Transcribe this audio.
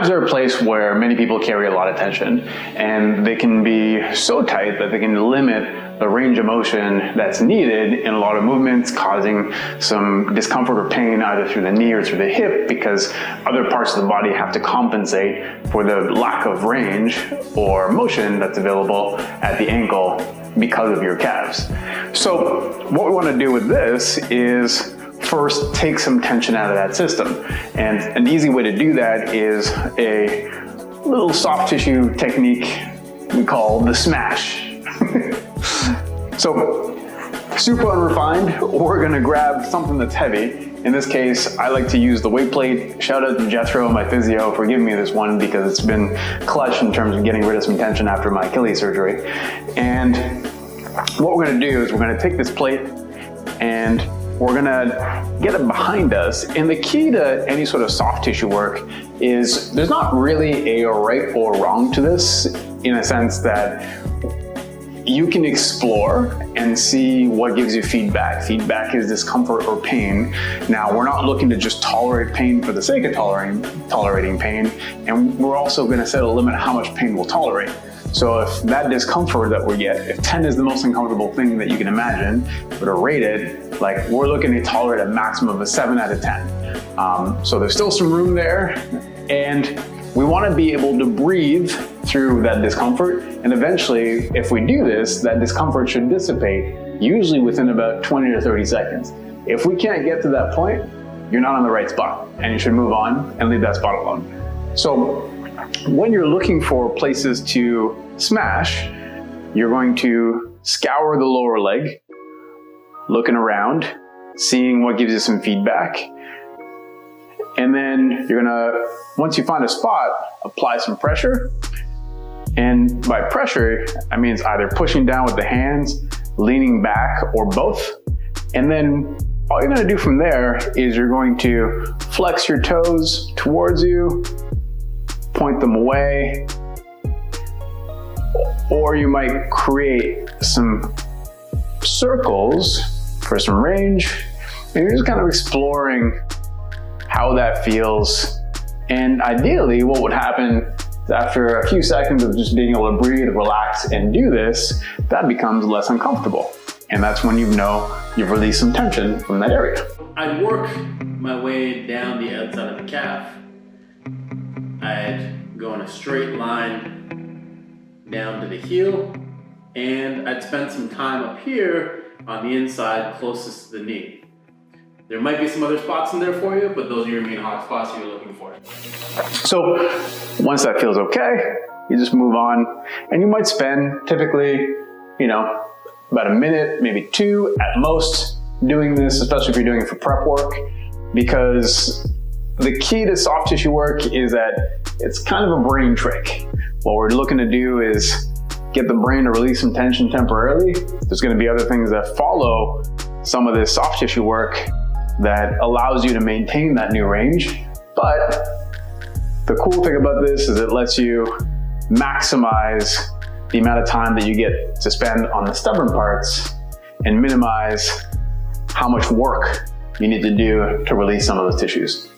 Calves are a place where many people carry a lot of tension, and they can be so tight that they can limit the range of motion that's needed in a lot of movements, causing some discomfort or pain either through the knee or through the hip, because other parts of the body have to compensate for the lack of range or motion that's available at the ankle because of your calves. So what we want to do with this is first take some tension out of that system. And an easy way to do that is a little soft tissue technique we call the smash. So super unrefined, we're gonna grab something that's heavy. In this case, I like to use the weight plate. Shout out to Jethro, my physio, for giving me this one because it's been clutch in terms of getting rid of some tension after my Achilles surgery. And what we're gonna do is we're gonna take this plate and we're gonna get it behind us. And the key to any sort of soft tissue work is there's not really a right or wrong to this, in a sense that you can explore and see what gives you feedback. Feedback is discomfort or pain. Now, we're not looking to just tolerate pain for the sake of tolerating pain, and we're also gonna set a limit how much pain we'll tolerate. So if that discomfort that we get, if 10 is the most uncomfortable thing that you can imagine, but to rate it, like we're looking to tolerate a maximum of a 7 out of 10. So there's still some room there, and we want to be able to breathe through that discomfort. And eventually, if we do this, that discomfort should dissipate, usually within about 20 to 30 seconds. If we can't get to that point, you're not on the right spot, and you should move on and leave that spot alone. So when you're looking for places to smash, you're going to scour the lower leg, looking around, seeing what gives you some feedback. And then you're gonna, once you find a spot, apply some pressure. And by pressure, I mean either pushing down with the hands, leaning back, or both. And then all you're gonna do from there is you're going to flex your toes towards you, point them away, or you might create some circles for some range. And you're just kind of exploring how that feels. And ideally, what would happen is after a few seconds of just being able to breathe, relax, and do this, that becomes less uncomfortable. And that's when you know you've released some tension from that area. I'd work my way down the outside of the calf. I'd go in a straight line down to the heel, and I'd spend some time up here on the inside closest to the knee. There might be some other spots in there for you, but those are your main hot spots you're looking for. So once that feels okay, you just move on, and you might spend typically, about a minute, maybe 2 at most doing this, especially if you're doing it for prep work, because the key to soft tissue work is that it's kind of a brain trick. What we're looking to do is get the brain to release some tension temporarily. There's going to be other things that follow some of this soft tissue work that allows you to maintain that new range. But the cool thing about this is it lets you maximize the amount of time that you get to spend on the stubborn parts and minimize how much work you need to do to release some of those tissues.